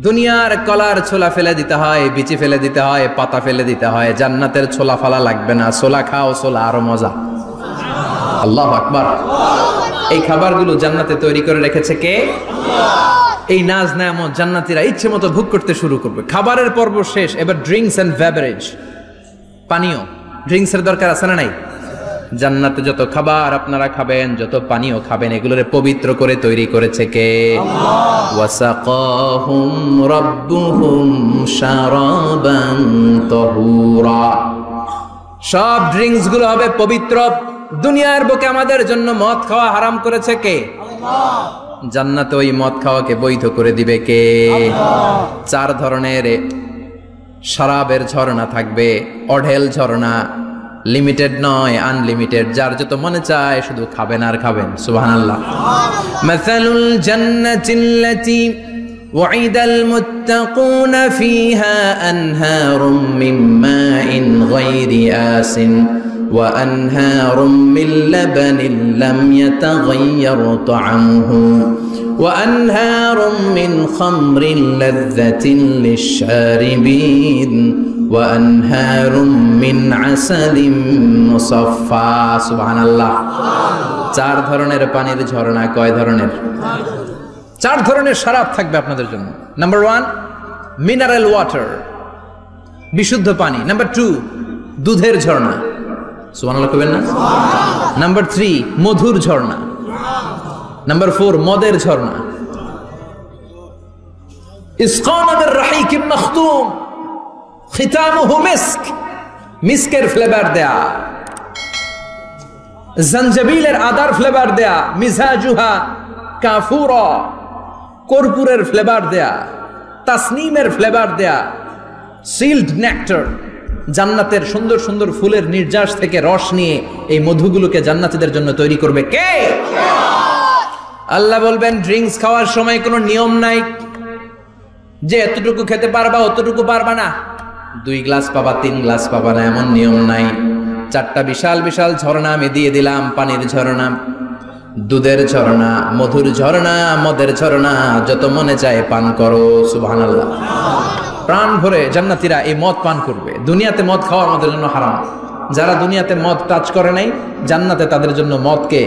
দুনিয়ার কলার ছোলা ফেলে দিতে হয়, বিচি ফেলে দিতে হয়, পাতা ফেলে দিতে হয়। জান্নাতের ছোলা ফালা লাগবে না, ছোলা খাও, ছোলা আরো মজা। আল্লাহু আকবার। এই খাবারগুলো জান্নাতে তৈরি করে রেখেছে কে? এই নাজ নেয়ামত জান্নাতীরা ইচ্ছে মতো ভোগ করতে শুরু করবে। খাবারের পর্ব শেষ, এবার ড্রিঙ্কস এন্ড বেভারেজ, পানীয়। ড্রিঙ্কসের দরকার আছে না নাই? জান্নাতে যত খাবার আপনারা খাবেন, যত পানীয় খাবেন, এগুলোরে পবিত্র করে তৈরি করেছে কে? ওয়াসাকাহুম রাব্বুহুম শারাবান তাহুরা। সব ড্রিঙ্কস গুলো হবে পবিত্র। দুনিয়ার বুকে আমাদের জন্য মদ খাওয়া হারাম করেছে কে? জান্নাতে ওই মদ খাওয়াকে বৈধ করে দিবে কে? 4 ধরনের শরাবের ঝর্ণা থাকবে, অঢেল ঝর্ণা, লিমিটেড নয়, আনলিমিটেড। যার যত মনে চায় শুধু খাবেন আর খাবেন। সুবহানাল্লাহ। মাসালুল জান্নাতিল্লাতী ওয়াইদাল মুত্তাকুনা ফীহা আনহারুম মিন মাইন গায়রি আসিন ওয়া আনহারুম মিন লাবানিন লাম ইয়াতাগায়্যার তা'আমুহু ওয়া আনহারুম মিন খামরিন লাযযাতিন লিশ-শারিবিন ওয়া আনহারুম মিন আসালিম মুসাফফা। সুবহানাল্লাহ। 4 ধরনের পানির ঝর্ণা। কয় ধরনের? 4 ধরনের শরাব থাকবে আপনাদের জন্য। নাম্বার 1 মিনারেল ওয়াটার, বিশুদ্ধ পানি। নাম্বার 2 দুধের ঝর্ণা। সুবহানাল্লাহ কইবেন না? নাম্বার 3 মধুর ঝর্ণা। নাম্বার 4 মদের ঝর্ণা। ইসকানা বির রাহিকিম মাখতুম খিতামুহু মিস্ক, মিস্কের ফ্লেভার দেয়া, জঞ্জাবিলের আদার ফ্লেভার দেয়া, মিজাজুহা কাফুরা, কর্পূরের ফ্লেভার দেয়া, তাসনিমের ফ্লেভার দেয়া, সিল্ড নেক্টার। জান্নাতের সুন্দর সুন্দর ফুলের নির্যাস থেকে রস নিয়ে এই মধুগুলোকে জান্নাতীদের জন্য তৈরি করবে কে? আল্লাহ বলবেন ড্রিঙ্কস খাওয়ার সময় কোনো নিয়ম নাই যে এতটুকু খেতে পারবা অতটুকু পারবা না, 2 গ্লাস পাবা 3 গ্লাস পাবা না, এমন নিয়ম নাই। 4টা বিশাল বিশাল ঝর্ণা আমি দিয়ে দিলাম। পানির ঝর্ণা, দুধের ঝর্ণা, মধুর ঝর্ণা, মদের ঝর্ণা, যত মনে চায় পান করো। সুবহানাল্লাহ। প্রাণ ভরে জান্নাতীরা এই মদ পান করবে। দুনিয়াতে মদ খাওয়া আমাদের জন্য হারাম। যারা দুনিয়াতে মদ টাচ করে নাই, জান্নাতে তাদের জন্য মদকে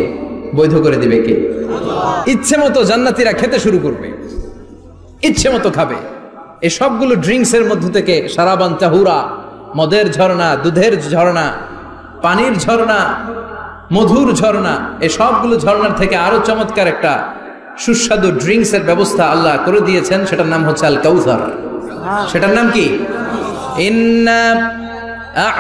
বৈধ করে দিবে কে? ইচ্ছে মতো জান্নাতীরা খেতে শুরু করবে, ইচ্ছে মতো খাবে। এই সবগুলো ড্রিঙ্কসের মধ্য থেকে শারাবান তাহুরা, মদের ঝর্ণা, দুধের ঝর্ণা, পানির ঝর্ণা, মধুর ঝর্ণা, এই সবগুলো ঝর্ণার থেকে আরো চমৎকার একটা সুস্বাদু ড্রিঙ্কসের ব্যবস্থা আল্লাহ করে দিয়েছেন। সেটার নাম হচ্ছে আল কাউসার। সেটার নাম কি? ইন্না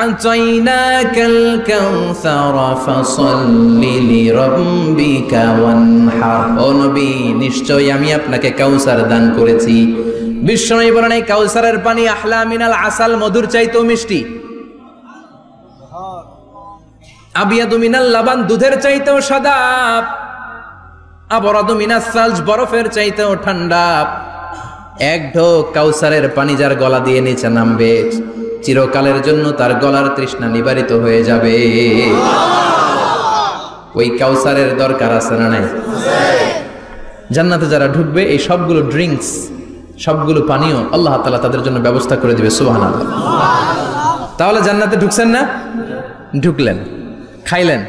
আ'তাইনাকাল কাউসার ফাসাল্লি লিরাব্বিকা ওয়ানহার। ও নবী, নিশ্চয়ই আমি আপনাকে কাউসার দান করেছি। বিশ্বনবী বলেন এই কাউসারের পানি আহলা মিনাল আসাল, মধুর চাইতেও মিষ্টি। আবিয়াদু মিনাল লাবান, দুধের চাইতেও সাদা। আবরাদু মিনাস সালজ, বরফের চাইতেও ঠান্ডা। এক ঢোক কাউসারের পানি যার গলা দিয়ে নিচে নামবে, চিরকালের জন্য তার গলার তৃষ্ণা নিবারিত হয়ে যাবে। ওই কাউসারের দরকার আছে না নাই? জান্নাতে যারা ঢুকবে এই সবগুলো ড্রিঙ্কস, সবগুলো পানীয় আল্লাহ তাআলা তাদের জন্য ব্যবস্থা করে দিবে। সুবহানাল্লাহ। তাহলে জান্নাতে ঢুকছেন না? ঢুকলেন, খাইলেন,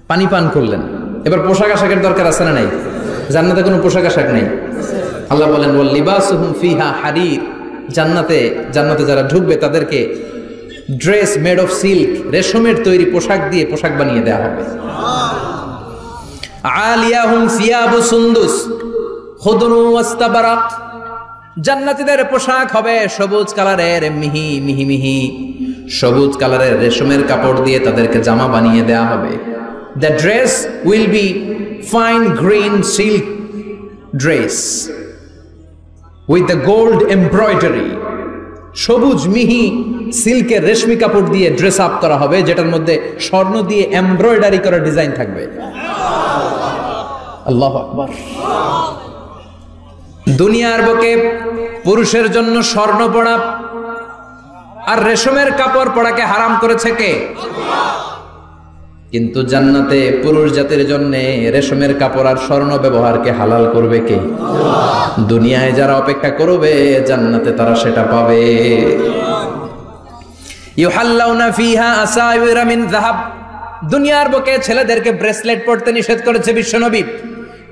পানি পান করলেন। এবার পোশাক আশাকের দরকার আছে না নাই? জান্নাতে কোনো পোশাক আশাক নেই। আল্লাহ বলেন ওয়াল লিবাসুহুম ফিহা হারির, জান্নাতে যারা ঢুকবে তাদেরকে ড্রেস মেড অফ সিল্ক, রেশমের তৈরি পোশাক দিয়ে পোশাক বানিয়ে দেওয়া হবে। আলিয়াহুম সিয়াবু সুন্দুস খুদরু ওয়াস্তাবরাক, জান্নাতীদের পোশাক হবে সবুজ কালারের, মিহি মিহি মিহি সবুজ কালারের রেশমের কাপড় দিয়ে তাদেরকে জামা বানিয়ে দেওয়া হবে। The dress will be fine green silk dress with the gold embroidery, সবুজ মিহি সিল্কের রেশমি কাপড় দিয়ে ড্রেস আপ করা হবে, যেটার মধ্যে স্বর্ণ দিয়ে এমব্রয়ডারি করা ডিজাইন থাকবে। আল্লাহু আকবার। দুনিয়ার বুকে পুরুষের জন্য স্বর্ণ পরা আর রেশমের কাপড় পরাকে হারাম করেছে কে? কিন্তু জান্নাতে পুরুষ জাতির জন্য রেশমের কাপড় আর স্বর্ণ ব্যবহারকে হালাল করবে কে? দুনিয়ায় যারা অপেক্ষা করবে জান্নাতে তারা সেটা পাবে। ইউহাল্লাউনা ফিহা আসাইরা মিন যাহাব, দুনিয়ার বুকে ছেলেদেরকে ব্রেসলেট পরতে নিষেধ করেছে বিশ্বনবী,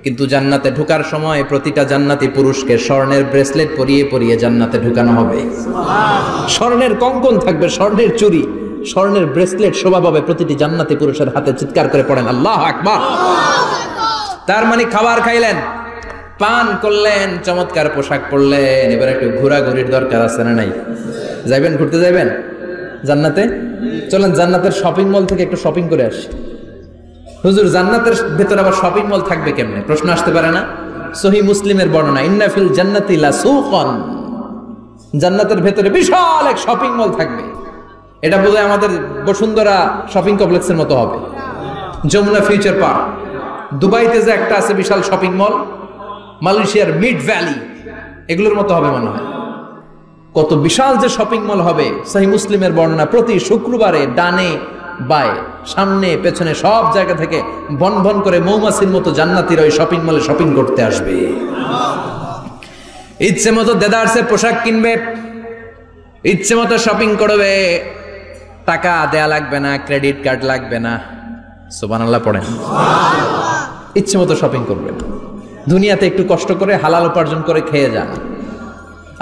কিন্তু জান্নাতে ঢোকার সময় প্রতিটা জান্নাতি পুরুষকে স্বর্ণের ব্রেসলেট পরিয়ে পরিয়ে জান্নাতে ঢুকানো হবে। স্বর্ণের কঙ্কন থাকবে, স্বর্ণের চুড়ি, স্বর্ণের ব্রেসলেট শোভা পাবে প্রতিটি জান্নাতি পুরুষের হাতে। চিৎকার করে পড়েন আল্লাহু আকবার। তার মানে খাবার খাইলেন, পান করলেন, চমৎকার পোশাক পরলেন, এবার একটু ঘোরাঘুরির দরকার আছে না নাই? যাইবেন, ঘুরতে যাইবেন জান্নাতে? চলেন জান্নাতের শপিং মল থেকে একটু শপিং করে আসি। হুজুর জান্নাতের ভেতরে আবার শপিং মল থাকবে কেমনে? প্রশ্ন আসতে পারে না? সহিহ মুসলিমের বর্ণনা, ইন্না ফিল জান্নাতি লাসুকান, জান্নাতের ভেতরে বিশাল এক শপিং মল থাকবে। এটা বোধহয় আমাদের বসুন্ধরা শপিং কমপ্লেক্সের মতো হবে, যমুনা ফিউচার পার্ক। দুবাইতে যে একটা আছে বিশাল শপিং মল, মালয়েশিয়ার মিড ভ্যালি, এগুলোর মতো হবে মনে হয়। কত বিশাল যে শপিং মল হবে। সহিহ মুসলিমের বর্ণনা, প্রতি শুক্রবারে ডানে বায়ে সামনে পেছনে সব জায়গা থেকে ভন ভন করে মৌমাছির মতো জান্নাতীরা ওই শপিং মলে শপিং করতে আসবে। ইচ্ছে মতো দেদারসে পোশাক কিনবে, ইচ্ছে মতো শপিং করবে, টাকা দেয়া লাগবে না, ক্রেডিট কার্ড লাগবে না। সুবহানাল্লাহ পড়েন। ইচ্ছে মতো শপিং করবেন। দুনিয়াতে একটু কষ্ট করে হালাল উপার্জন করে খেয়ে যান।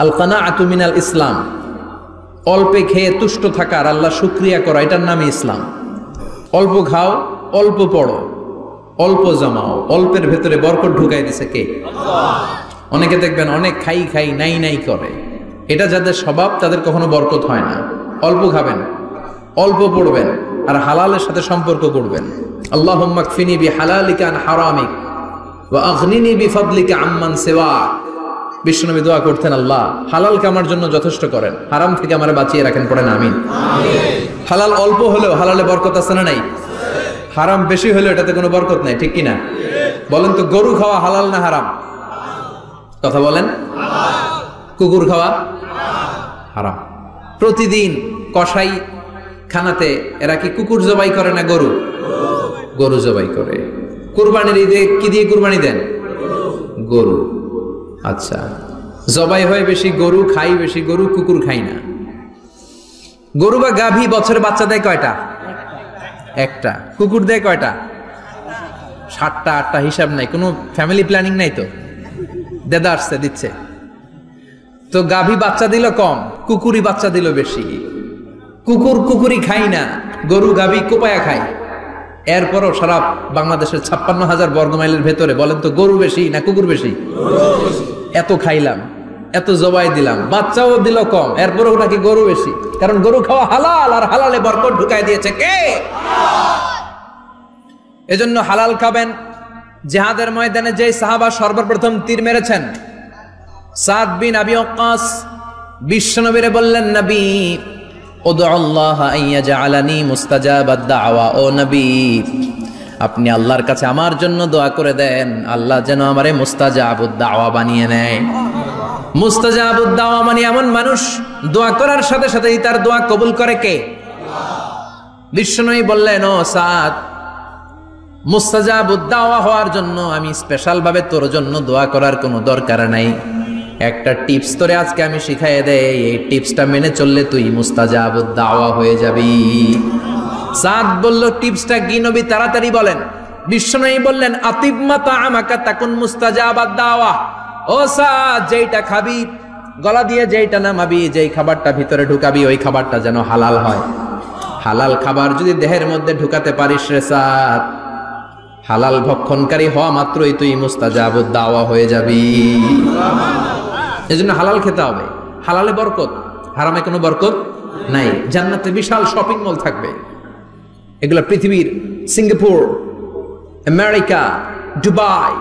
আল কানাআতু মিনাল ইসলাম, অল্পে খেয়ে তুষ্ট থাকা আর আল্লাহ শুকরিয়া করা, এটার নামই ইসলাম। অল্প খাও, অল্প পড়ো, অল্প জমাও, অল্পের ভেতরে বরকত ঢুকাই দিছে কে? অনেকে দেখবেন অনেক খাই খাই নাই নাই করে, এটা যাদের স্বভাব তাদের কখনো বরকত হয় না। অল্প খাবেন, অল্প পড়বেন আর হালালের সাথে সম্পর্ক করবেন। আল্লাহুম্মা কফিনি বিহালালিকা আন হারামিক ওয়া আগনিনি বিফাদলিকা আম্মান সিওয়াক। বিশ্বনবী দোয়া করতেন, আল্লাহ হালালকে আমার জন্য যথেষ্ট করেন, হারাম থেকে আমারে বাঁচিয়ে রাখেন। পড়েন আমিন। হালাল অল্প হলেও হালালে বরকত আছে না নাই? হারাম বেশি হলেও এটাতে কোনো বরকত নাই, ঠিক কিনা? বলেন তো, গরু খাওয়া হালাল না হারাম? কথা বলেন। কুকুর খাওয়া হারাম। প্রতিদিন কসাই খানাতে এরা কি কুকুর জবাই করে না গরু? গরু জবাই করে। কুরবানির ঈদে কি দিয়ে কুরবানি দেন? গরু। আচ্ছা, জবাই হয় বেশি গরু, খাই বেশি গরু, কুকুর খাই না। গরু বা গাভী বছরে বাচ্চা দেয় কয়টা? একটা। কুকুর দেয় কয়টা? 7টা 8টা, হিসাব নাই, কোনো ফ্যামিলি প্ল্যানিং নাই তো, দেদা আসছে দিচ্ছে। তো গাভী বাচ্চা দিল কম, কুকুরই বাচ্চা দিল বেশি। কুকুরি খাই না, গরু গাভী কোপায়া খায়। এরপরও সারা বাংলাদেশের 56,000 বর্গমাইলের ভেতরে বলেন তো, গরু বেশি না কুকুর বেশি? এত খাইলাম, এত জবাই দিলাম, বাচ্চাও দিল কম, এরপরও নাকি গরু বেশি। কারণ গরু খাওয়া হালাল, আর হালালে বরকত ঢুকাই দিয়েছে কে? এজন্য হালাল খাবেন। জিহাদের ময়দানে যে সাহাবা সর্বপ্রথম তীর মেরেছেন, সাদ বিন আবি ওয়াক্কাস, বিশ্বনবীরে বললেন, নবী উদউল্লাহ আইয়াজআলানি মুস্তাজাবাদ দাওয়া। ও নবী, আপনি আল্লাহর কাছে আমার জন্য দোয়া করে দেন, আল্লাহ যেন আমারে মুস্তাজাবুদ দাওয়া বানিয়ে নেয়। মুস্তাজাবুদ দাওয়া মানে এমন মানুষ দোয়া করার সাথে সাথেই তার দোয়া কবুল করে কে? বিশ্বনবী বললেন, ও সাদ, মুস্তাজাবুদ দাওয়া হওয়ার জন্য আমি স্পেশাল ভাবে তোর জন্য দোয়া করার কোনো দরকার নাই। একটা টিপস তোরে আজকে আমি শিখাইয়ে দেই, এই টিপসটা মেনে চললে তুই মুস্তাজাবুদ দাওয়া হয়ে যাবি। সাদ বলল, টিপসটা কি নবী? তাড়াতাড়ি বলেন। বিশ্বনবী বললেন, আতিব মা তাআমাকা তাকুন মুস্তাজাবাদ দাওয়া। ও সাদ, যেইটা খাবি গলা দিয়ে যেইটা নামাবি, যেই খাবারটা ভিতরে ঢুকাবি, ওই খাবারটা যেন হালাল হয়। হালাল খাবার যদি দেহের মধ্যে ঢুকাতে পারিস রে সাদ, হালাল ভক্ষণকারী হওয়া মাত্রই তুই মুস্তাজাবুদ দাওয়া হয়ে যাবি। এজন্য হালাল খেতে হবে। হালালে বরকত, হারামে কোনো বরকত নাই। জান্নাতে বিশাল শপিং মল থাকবে, এগুলো পৃথিবীর সিঙ্গাপুর, আমেরিকা, দুবাই,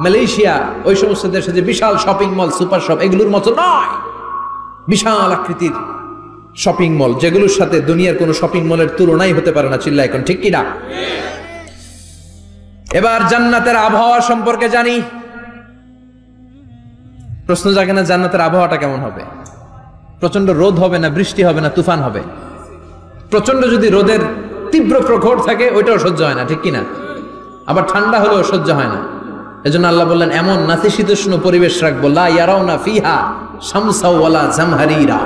মালয়েশিয়া, ওই সমস্ত দেশে যে বিশাল শপিং মল, সুপার শপ, এগুলোর মতো নয়। বিশাল আকৃতির শপিং মল, যেগুলোর সাথে দুনিয়ার কোনো শপিং মলের তুলনাই হতে পারে না। চিল্লা এখন ঠিক কিনা? এবার জান্নাতের আবহাওয়া সম্পর্কে জানি। প্রশ্ন জাগে না, জান্নাতের আবহাওয়াটা কেমন হবে? প্রচন্ড রোদ হবে না বৃষ্টি হবে না তুফান হবে? প্রচন্ড যদি রোদের তীব্র প্রখর থাকে ওইটাও সহ্য হয় না, ঠিক কিনা? আবার ঠান্ডা হলেও সহ্য হয় না। এজন্য আল্লাহ বললেন এমন নাতিশীতোষ্ণ পরিবেশ রাখবো, লা ইয়ারাউনা ফিহা শামসা ওয়ালা জামহারিরা।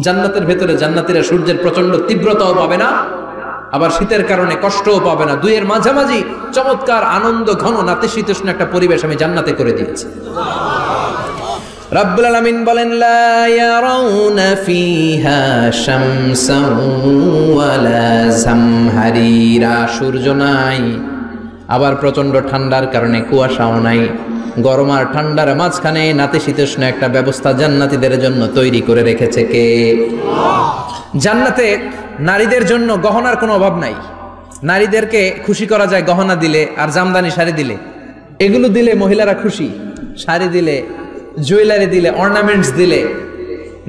জান্নাতের ভেতরে জান্নাতীরা সূর্যের প্রচন্ড তীব্রতাও পাবে না, আবার শীতের কারণে কষ্টও পাবে না। দুইয়ের মাঝামাঝি চমৎকার আনন্দ ঘন নাতিশীতোষ্ণ একটা পরিবেশ আমি জান্নাতে করে দিয়েছি। রাব্বুল আলামিন বলেন লা ইয়ারাউনা ফিহা শামসান ওয়ালা জামহারিরা। সূর্য নাই, আবার প্রচন্ড ঠান্ডার কারণে কুয়াশাও নাই। গরম আর ঠান্ডার মাঝখানে নাতিশীতোষ্ণ একটা ব্যবস্থা জান্নাতীদের জন্য তৈরি করে রেখেছে কে? জান্নাতে নারীদের জন্য গহনার কোনো অভাব নাই। নারীদেরকে খুশি করা যায় গহনা দিলে আর জামদানি শাড়ি দিলে। এগুলো দিলে মহিলারা খুশি। শাড়ি দিলে, জুয়েলারি দিলে, অর্নামেন্টস দিলে।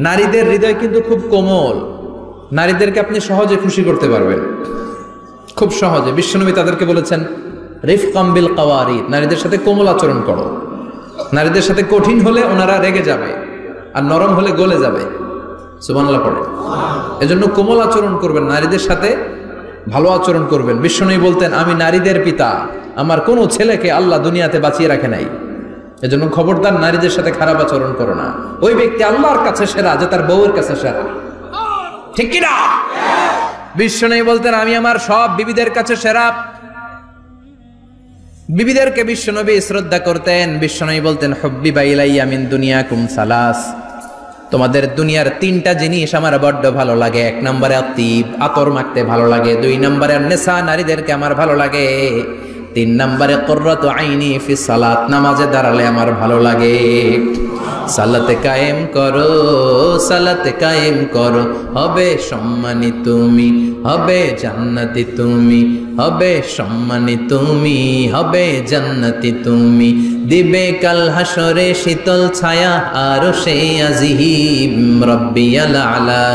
নারীদের হৃদয় কিন্তু খুব কোমল। নারীদেরকে আপনি সহজে খুশি করতে পারবেন, খুব সহজে। বিশ্বনবী তাদেরকে বলেছেন রিফকাম বিল কাওয়ারিদ, নারীদের সাথে কোমল আচরণ করো। নারীদের সাথে কঠিন হলে ওনারা রেগে যাবে, আর নরম হলে গলে যাবে। সুবহানাল্লাহ পড়ে। এজন্য কোমল আচরণ করবেন, নারীদের সাথে ভালো আচরণ করবেন। বিশ্বনবী বলতেন আমি নারীদের পিতা, আমার কোনো ছেলেকে আল্লাহ দুনিয়াতে বাঁচিয়ে রাখে নাই। এজন্য খবরদার নারীদের সাথে খারাপ আচরণ করো না। ওই ব্যক্তি আল্লাহর কাছে সেরা যে তার বউয়ের কাছে সেরা, ঠিক কিনা? বিশ্বনবী বলতেন আমি আমার সব বিবিদের কাছে সেরা। বিবিদেরকে বিশ্বনবী শ্রদ্ধা করতেন। বিশ্বনবী বলতেন হুব্বিবা ইলাইয়া মিন দুনিয়াকুম সালাস, তোমাদের দুনিয়ার তিনটা জিনিস আমার বড্ড ভালো লাগে। এক নম্বরে আতিব, আতর মাখতে ভালো লাগে। দুই নম্বরে নেশা, নারীদেরকে আমার ভালো লাগে। তিন নম্বরে কুররাতু আইনি ফি সালাত, নামাজে দাঁড়ালে আমার ভালো লাগে। সালাতে কায়েম করো, সালাতে কায়েম করো, হবে সম্মানী তুমি, হবে জান্নাতি তুমি, হবে সম্মানী তুমি, হবে জান্নাতি তুমি। দিবে কাল হাসরে শীতল ছায়া আরশে আজিম। রব্বিয়াল আলা,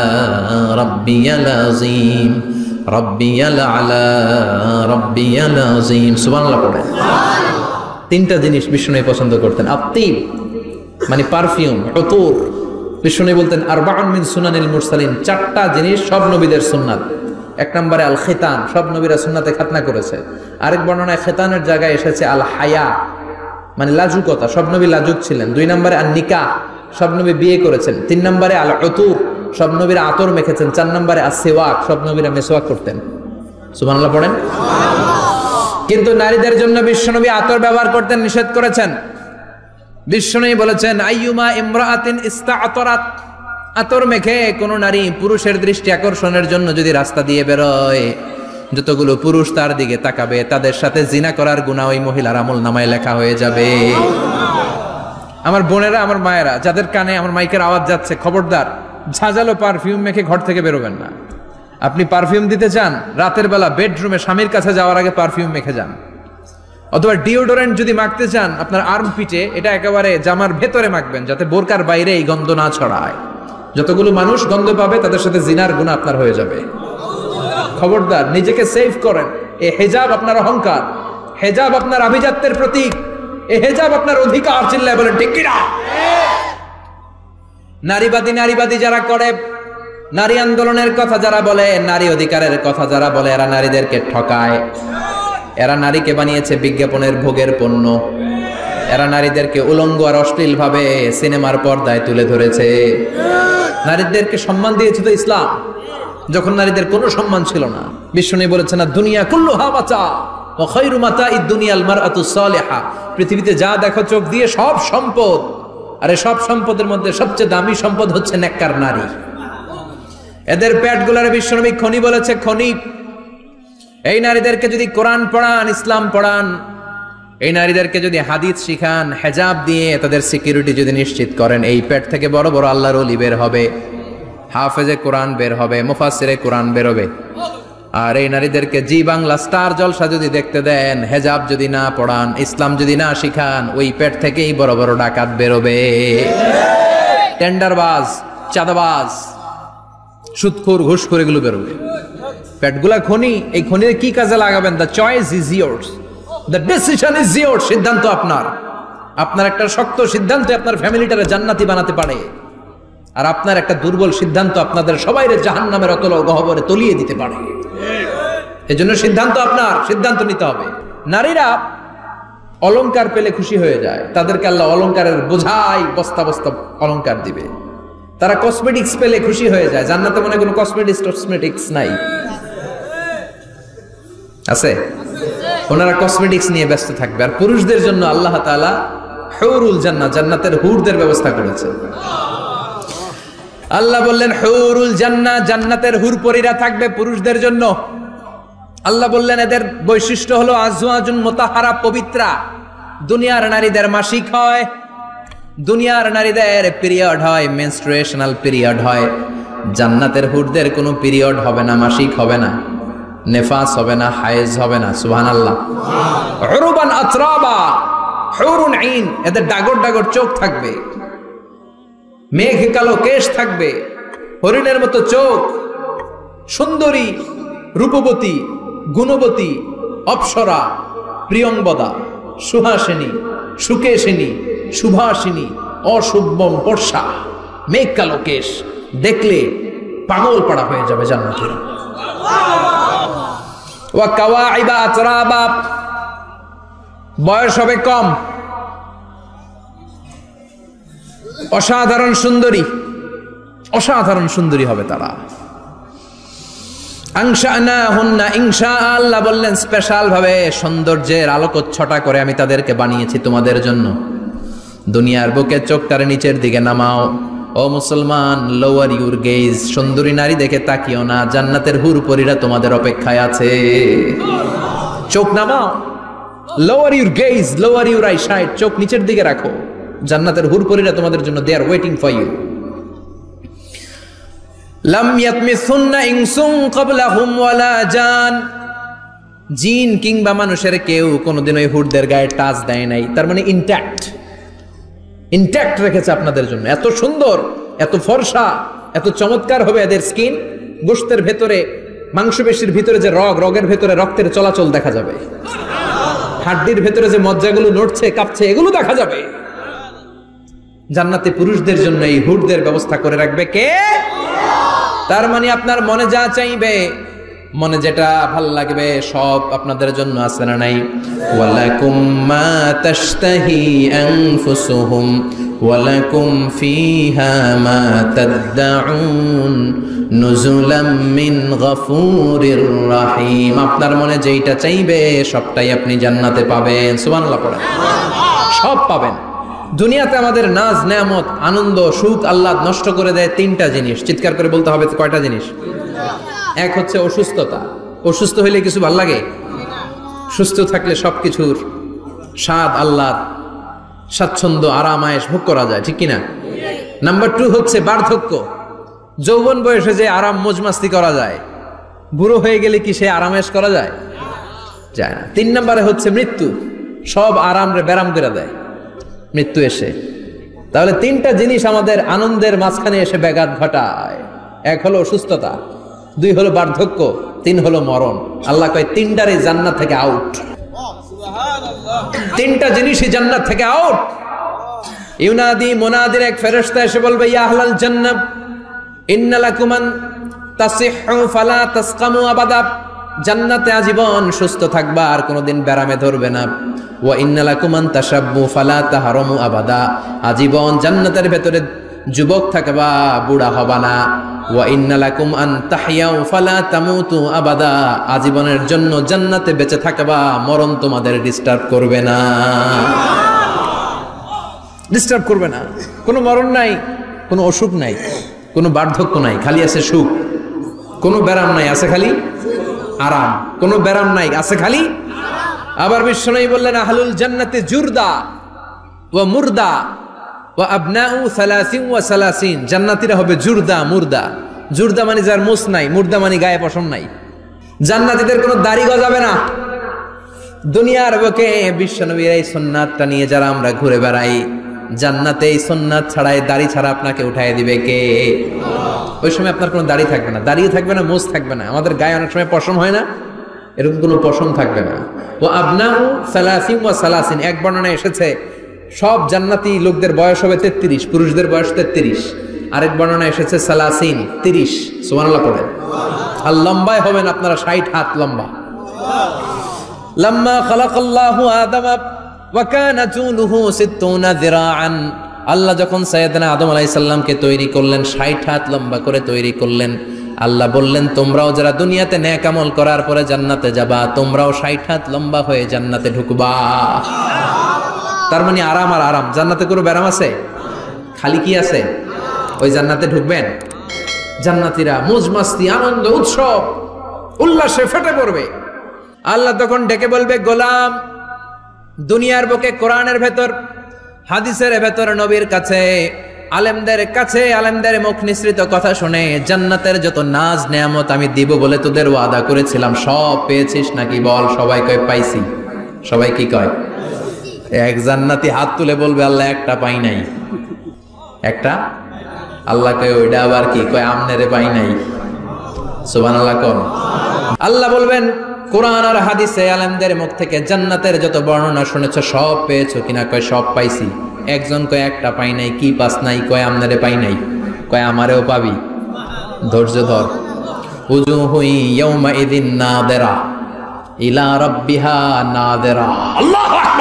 রব্বিয়াল আযীম, রব্বিয়াল আলা, রব্বিয়াল আযীম। সুবহানাল্লাহ পড়ে। তিনটা জিনিস বিষ্ণু পছন্দ করতেন। আতিব মানে পারফিউম, উতুর। বিষ্ণু বলতেন আরবাউন মিন সুনানিল মুরসালিন, চারটা জিনিস সব নবীদের সুন্নাত। এক নম্বরে আল খিতান, সব নবীরা সুন্নাতে খাতনা করেছে। আরেক বর্ণনায় খিতানের জায়গায় এসেছে আল হায়া, মানে লাজুকতা, সব নবী লাজুক ছিলেন। দুই নম্বরে আল নিকাহ, সব নবী বিয়ে করেছেন। তিন নম্বরে আল উতুর, সব নবীরা আতর মেখেছেন। চার নম্বরে আসওয়াক, সব নবীরা মেসওয়াক করতেন। সুবহানাল্লাহ পড়েন। কিন্তু নারীদের জন্য বিশ্বনবী আতর ব্যবহার করতেন নিষেধ করেছেন। বিশ্বনবী বলেছেন আইয়ুমা ইমরাআতিন ইস্তাআতারাত, আতর মেখে কোন নারী পুরুষের দৃষ্টি আকর্ষণের জন্য যদি রাস্তা দিয়ে বেরোয়, যতগুলো পুরুষ তার দিকে তাকাবে তাদের সাথে জিনা করার গুনাহ ওই মহিলার আমলনামায় লেখা হয়ে যাবে। আমার বোনেরা, আমার মায়েরা, যাদের কানে আমার মাইকের আওয়াজ যাচ্ছে, খবরদার ঝাঁঝালো পারফিউম মেখে ঘর থেকে বেরোবেন না। আপনি পারফিউম দিতে চান, রাতের বেলা বেডরুমে স্বামীর কাছে যাওয়ার আগে পারফিউম মেখে যান। অথবা ডিওডোরেন্ট যদি মাখতে চান আপনার আর্ম পিটে, এটা একেবারে জামার ভেতরে মাখবেন যাতে বোরকার বাইরে এই গন্ধ না ছড়ায়। যতগুলো মানুষ গন্ধ পাবে তাদের সাথে জিনার গুনাহ আপনার হয়ে যাবে। খবরদার নিজেকে সেভ করেন। এই হিজাব আপনার অহংকার, হিজাব আপনার আভিজাত্যের প্রতীক, এই হিজাব আপনার অধিকার। চিল্লায় বলেন ঠিক কিনা? নারীবাদী যারা করে, নারী আন্দোলনের কথা যারা বলে, নারী অধিকারের কথা যারা বলে, এরা নারীদেরকে ঠকায়। এরা নারীকে বানিয়েছে বিজ্ঞাপনের ভোগের পণ্য। এরা নারীদেরকে উলঙ্গ আর অশ্লীল ভাবে সিনেমার পর্দায় তুলে ধরেছে। নারীদেরকে সম্মান দিয়েছে তো ইসলাম, যখন নারীদের কোনো সম্মান ছিল না। বিষ্ণু বলেছেন না দুনিয়া কুল্লুহা মাতা ওয়া খায়রু মাতাইদ দুনিয়াল মারআতুস সালিহা, পৃথিবীতে যা দেখো চোখ দিয়ে সব সম্পদ, আরে সব সম্পদের মধ্যে সবচেয়ে দামি সম্পদ হচ্ছে নেককার নারী। এদের পেটগুলোর বিশ্বনবী খনি বলেছে, খনি। এই নারীদেরকে যদি কোরআন পড়ান, ইসলাম পড়ান, এই নারীদেরকে যদি হাদিস শিখান, হেজাব দিয়ে তাদের সিকিউরিটি যদি নিশ্চিত করেন, এই পেট থেকে বড় বড় আল্লাহর ওলি বের হবে, হাফেজে কোরআন বের হবে, মুফাসসিরে কোরআন বের হবে। আর এই নারীদেরকে জি বাংলা স্টার জলসা যদি দেখতে দেন, হেজাব যদি না পড়ান, ইসলাম যদি না শিখান, ওই পেট থেকেই বড় বড় ডাকাত বেরোবে, টেন্ডারবাজ, চাঁদাবাজ, সুদখোর, ঘুষখোর, এগুলো বেরোবে। পেটগুলা খনি, এই খনির কি কাজে লাগাবেন? The choice is years, the decision is years. সিদ্ধান্ত আপনার। আপনার একটা শক্ত সিদ্ধান্ত আপনার ফ্যামিলিটারে জান্নাতি বানাতে পারে, আর আপনার একটা দুর্বল সিদ্ধান্ত আপনাদের সবাইরে জাহান্নামের অতল গহ্বরে তলিয়ে দিতে পারে। এজন্য সিদ্ধান্ত আপনার, সিদ্ধান্ত নিতে হবে। নারীরা অলংকার পেলে খুশি হয়ে যায়, তাদেরকে আল্লাহ অলংকারের বোঝাই বস্তা বস্তা অলংকার দিবে। তারা কসমেটিক্স পেলে খুশি হয়ে যায়। জান্নাতে মনে কোনো কসমেটিক্স নাই, আছে? ওনারা কসমেটিক্স নিয়ে ব্যস্ত থাকবে। আর পুরুষদের জন্য আল্লাহ তাআলা হুরুল জান্নাহ, জান্নাতের হুরদের ব্যবস্থা করেছে। আল্লাহ বললেন হুরুল জান্নাহ, জান্নাতের হুরপরীরা থাকবে পুরুষদের জন্য। আল্লাহ বললেন এদের বৈশিষ্ট্য হলো আজওয়াজুন মুতাহহারা, পবিত্রা। দুনিয়ার নারীদের মাসিক হয়, দুনিয়ার নারীদের পিরিয়ড হয়, মেনস্ট্রুয়েশনাল পিরিয়ড হয়। জান্নাতের হুরদের কোনো পিরিয়ড হবে না, মাসিক হবে না, নেফাস হবে না, হায়েজ হবে না। সুবহানাল্লাহ। উরুবান আতরাবা, হুরুন আইন, এদের ডাগর ডাগর চোখ থাকবে, মেঘ কালো কেশ থাকবে, হরিণের মতো চোখ, সুন্দরী, রূপবতী, গুণবতী, অপ্সরা, প্রিয়ংবদা, সুহাসিনী, সুকেশিনী, সুভাষিনী, অশুভম বর্ষা, মেঘ কালো কেশ, দেখলে পাগল পাড়া হয়ে যাবে জান্নাতীরা। ওয়া কাওয়াইবা আতরাবা, বয়স হবে কম, অসাধারণ সুন্দরী, অসাধারণ সুন্দরী হবে তারা। আনশানাহুন্না ইনশা, আল্লাহ বললেন স্পেশাল ভাবে সৌন্দর্যের আলোকচ্ছটা করে আমি তাদেরকে বানিয়েছি তোমাদের জন্য। দুনিয়ার বুকে চোখটারে নিচের দিকে নামাও। ও মুসলমান, লোয়ার ইউর গেজ, সুন্দরী নারী দেখে তাকিও না, জান্নাতের হুরপরীরা তোমাদের অপেক্ষায় আছে। চোখ নামাও, lower your gauge, lower your I side, চোখ নিচের দিকে রাখো। জান্নাতের হুরপরীরা তোমাদের জন্য দে আর ওয়েটিং ফর ইউ। লাম ইয়াতমিসুন্না ইনসুন ক্বাবলাহুম ওয়ালা জান, জিন কিংবা মানুষের কেউ কোনোদিন ওই হুরদের গায়ে টাচ দেয় নাই। তার মানে ইনট্যাক্ট, ইনট্যাক্ট রেখেছে আপনাদের জন্য। এত সুন্দর, এত ফর্সা, এত চমৎকার হবে এদের স্কিন। গোশতের ভেতরে, মাংসপেশির ভিতরে যে রগ, রগের ভেতরে রক্তের চলাচল দেখা যাবে, হাড্ডির ভেতরে যে মজ্জাগুলো নড়ছে কাঁপছে, এগুলো দেখা যাবে। জান্নাতে পুরুষদের জন্য এই হুরদের ব্যবস্থা করে রাখবে কে? তার মানে আপনার মনে যা চাইবে, মনে যেটা ভাল লাগবে সব আপনাদের জন্য আছে না নাই? ওয়ালাকুম মা তাশতাহি আনফুসুহুম ওয়ালাকুম ফিহা মা তাদউন নুজুলাম মিন গফুরির রহিম। আপনার মনে যেটা চাইবে সবটাই আপনি জান্নাতে পাবেন। সুবহানাল্লাহ পড়েন। সব পাবেন। দুনিয়াতে আমাদের নাজ, নেয়ামত, আনন্দ, সুখ আল্লাহ নষ্ট করে দেয় তিনটা জিনিস। চিৎকার করে বলতে হবে কয়টা জিনিস? এক হচ্ছে অসুস্থতা। অসুস্থ হইলে কিছু ভাল লাগে? সুস্থ থাকলে সবকিছুর স্বাদ, আল্লাহ, স্বাচ্ছন্দ্য, আরাম, আয়েশ ভোগ করা যায়, ঠিক কিনা? নাম্বার 2 হচ্ছে বার্ধক্য। যৌবন বয়সে যে আরাম মজমাস্তি করা যায়, বুড়ো হয়ে গেলে কি সে আরামেশ করা যায়? যায় না। 3 নম্বরে হচ্ছে মৃত্যু। সব আরাম রে ব্যারাম করে দেয় মৃত্যু এসে। তাহলে 3টা জিনিস আমাদের আনন্দের মাঝখানে এসে ব্যাঘাত ঘটায়। 1 হলো অসুস্থতা, 2 হলো বার্ধক্য, 3 হলো মরণ। আল্লাহ কয় 3টারই জান্নাত থেকে আউট। 3টা জিনিসই জান্নাত থেকে আউট। ইউনাদি, মুনাদির এক ফেরেশতা এসে বলবে, ইয়া আহলাল জান্নাহ ইন্না লাকুম আন তাসিহু ফালা তাসকামু আবাদা। জান্নাতে আজীবন সুস্থ থাকবা, আর কোনোদিন ব্যারামে ধরবে না। ওয়া ইন্না লাকুম আন তাশাব্বু ফালা তাহরামু আবাদা। আজীবন জান্নাতের ভেতরে যুবক থাকবা, বুড়া হবা না। ওয়া ইন্না লাকুম আন তাহইয়াউ ফালা তামুতু আবাদা। আজীবনের জন্য জান্নাতে বেঁচে থাকবা, মরণ তোমাদের ডিস্টার্ব করবে না। ডিস্টার্ব করবে না। কোনো মরণ নাই, কোনো অসুখ নাই, কোনো বার্ধক্য নাই, খালি আছে সুখ। কোনো ব্যারাম নাই, আছে খালি আরাম। কোনো ব্যারাম নাই, আছে খালি। আবার বিশ্বনবী বললেন আহলুল জান্নাতে জুরদা ওয়া মুরদা ওয়া আবনাউ 30 ওয়া 30। জান্নাতীরা হবে জুরদা মুরদা। জুরদা মানে যার মুছ নাই, মুরদা মানে গায়ে পশম নাই। জান্নাতীদের কোনো দাড়ি গজাবে না। দুনিয়ার বুকে বিশ্বনবীর এই সুন্নাতটা নিয়ে যারা আমরা ঘুরে বেড়াই, জান্নাতে এই সুন্নাত ছাড়াই দাড়ি ছাড়া আপনাকে উঠায় দিবে কে? ওই সময় আপনার কোনো দাড়ি থাকবে না, দাড়িও থাকবে না, মুছ থাকবে না। আমাদের গায়ে অনেক সময় পশম হয় না, এরকম কোনো পশম থাকবে না। ও আবনাউ 30 ওয়া 30। এক বর্ণনায় এসেছে সব জান্নাতি লোকদের বয়স হবে 33, পুরুষদের বয়স 33। আরেক বর্ণনায় এসেছে 30। সুবহানাল্লাহ পড়েন। আর লম্বায় হবেন আপনারা 60 হাত লম্বা। লাম্মা খালাকাল্লাহু আদামা ওয়া কানা তুলুহু 60 যিরাআন। আল্লাহ যখন সাইয়েদনা আদম আলাইহিস সালামকে তৈরি করলেন, 60 হাত লম্বা করে তৈরি করলেন। আল্লাহ বললেন তোমরাও যারা দুনিয়াতে নেক আমল করার পরে জান্নাতে যাবা, তোমরাও 60 হাত লম্বা হয়ে জান্নাতে ঢুকবা। তার মানে আরাম আর আরাম। জান্নাতে কোনো ব্যারাম আছে? খালি কি আছে? ওই জান্নাতে ঢুকবেন, জান্নাতীরা মौज মাস্তি আনন্দ উৎসব উল্লাসে ফেটে পড়বে। আল্লাহ তখন ডেকে বলবে গোলাম, দুনিয়ার বুকে কোরআনের ভেতর, হাদিসের ভেতর, নবীর কাছে, আলেমদের কাছে, আলেমদের মুখ নিঃসৃত কথা শুনে জান্নাতের যত নাজ নেয়ামত আমি দিব বলে তোদের ওয়াদা করেছিলাম সব পেয়েছিস নাকি বল? সবাই কয় পাইছি। সবাই কি কয়? এক জান্নাতি হাত তুলে বলবে আল্লাহ একটা পাই নাই। একটা? আল্লাহ কয় ওইটা আবার কি? কয় আমনেরে পাই নাই। সুবহানাল্লাহ কোন? আল্লাহ বলবেন কোরআন আর হাদিসে আলেমদের মুখ থেকে জান্নাতের যত বর্ণনা শুনেছো সব পেয়েছো কিনা? কয় সব পাইছি। একজন কয় একটা পাই নাই। কি পাস নাই? কয় আমনেরে পাই নাই। কয় আমারেও পাবি। ধৈর্য ধর। উজুহু ইয়াউমা ইযিন নাযিরা ইলা রাব্বিহা নাযিরা। আল্লাহু আকবার।